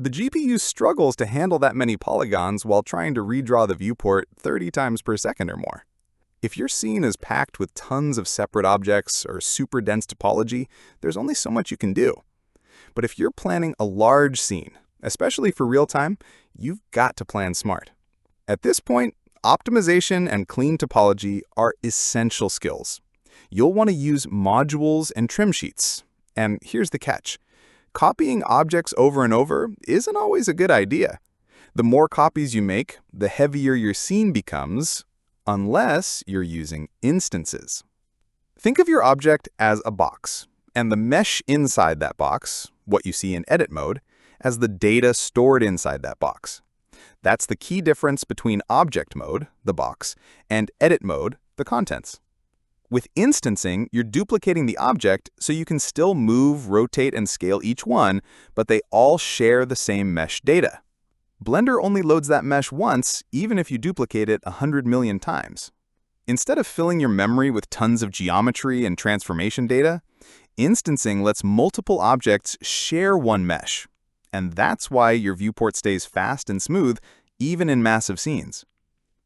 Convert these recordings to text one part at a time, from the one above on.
The GPU struggles to handle that many polygons while trying to redraw the viewport 30 times per second or more. If your scene is packed with tons of separate objects or super dense topology, there's only so much you can do. But if you're planning a large scene, especially for real-time, you've got to plan smart. At this point, optimization and clean topology are essential skills. You'll want to use modules and trim sheets. And here's the catch. Copying objects over and over isn't always a good idea. The more copies you make, the heavier your scene becomes, unless you're using instances. Think of your object as a box, and the mesh inside that box, what you see in edit mode, as the data stored inside that box. That's the key difference between object mode, the box, and edit mode, the contents. With instancing, you're duplicating the object so you can still move, rotate, and scale each one, but they all share the same mesh data. Blender only loads that mesh once, even if you duplicate it 100 million times. Instead of filling your memory with tons of geometry and transformation data, instancing lets multiple objects share one mesh. And that's why your viewport stays fast and smooth, even in massive scenes.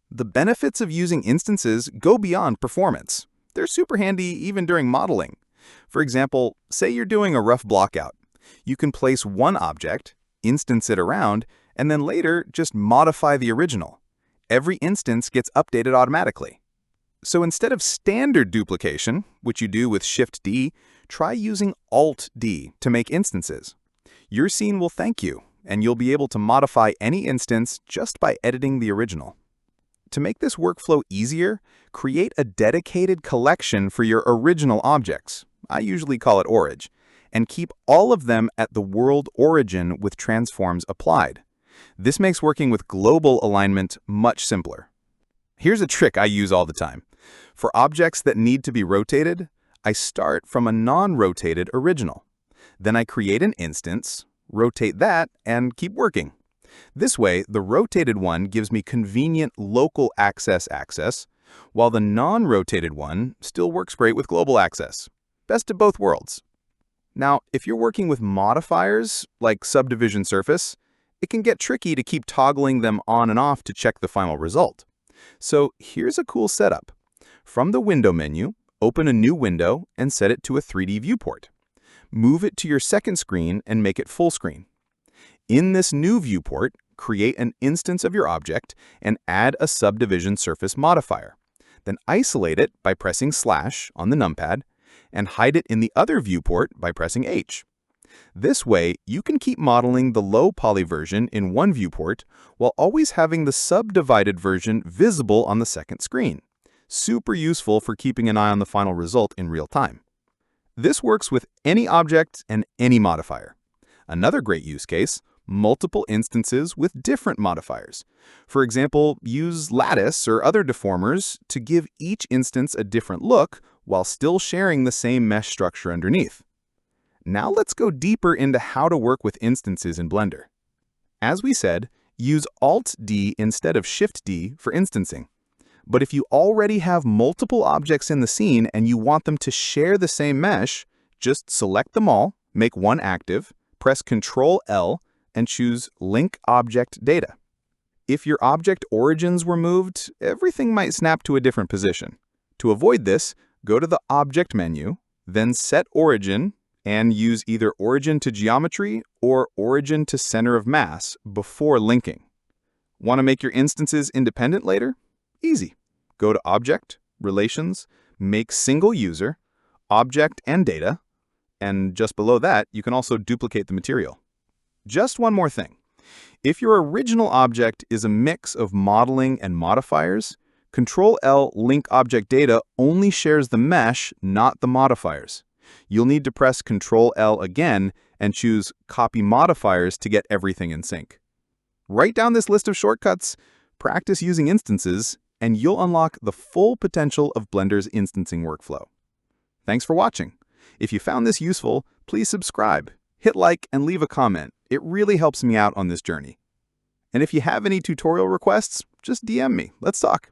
The benefits of using instances go beyond performance. They're super handy even during modeling. For example, say you're doing a rough blockout. You can place one object, instance it around, and then later just modify the original. Every instance gets updated automatically. So instead of standard duplication, which you do with Shift-D, try using Alt-D to make instances. Your scene will thank you, and you'll be able to modify any instance just by editing the original. To make this workflow easier, create a dedicated collection for your original objects. I usually call it Orig, and keep all of them at the world origin with transforms applied. This makes working with global alignment much simpler. Here's a trick I use all the time. For objects that need to be rotated, I start from a non-rotated original. Then I create an instance, rotate that, and keep working. This way, the rotated one gives me convenient local access, while the non-rotated one still works great with global access. Best of both worlds. Now, if you're working with modifiers, like subdivision surface, it can get tricky to keep toggling them on and off to check the final result. So here's a cool setup. From the Window menu, open a new window and set it to a 3D viewport. Move it to your second screen and make it full screen. In this new viewport, create an instance of your object and add a subdivision surface modifier. Then isolate it by pressing / on the numpad and hide it in the other viewport by pressing H. This way, you can keep modeling the low poly version in one viewport while always having the subdivided version visible on the second screen. Super useful for keeping an eye on the final result in real time. This works with any object and any modifier. Another great use case, multiple instances with different modifiers. For example, use lattice or other deformers to give each instance a different look while still sharing the same mesh structure underneath. Now let's go deeper into how to work with instances in Blender. As we said, use Alt-D instead of Shift-D for instancing. But if you already have multiple objects in the scene and you want them to share the same mesh, just select them all, make one active, press Ctrl-L, and choose Link Object Data. If your object origins were moved, everything might snap to a different position. To avoid this, go to the Object menu, then Set Origin, and use either Origin to Geometry or Origin to Center of Mass before linking. Want to make your instances independent later? Easy. Go to Object, Relations, make Single User, Object and Data, and just below that, you can also duplicate the material. Just one more thing. If your original object is a mix of modeling and modifiers, Ctrl-L Link Object Data only shares the mesh, not the modifiers. You'll need to press Ctrl-L again and choose Copy Modifiers to get everything in sync. Write down this list of shortcuts, practice using instances, and you'll unlock the full potential of Blender's instancing workflow. Thanks for watching. If you found this useful, please subscribe, hit like, and leave a comment. It really helps me out on this journey. And if you have any tutorial requests, just DM me. Let's talk.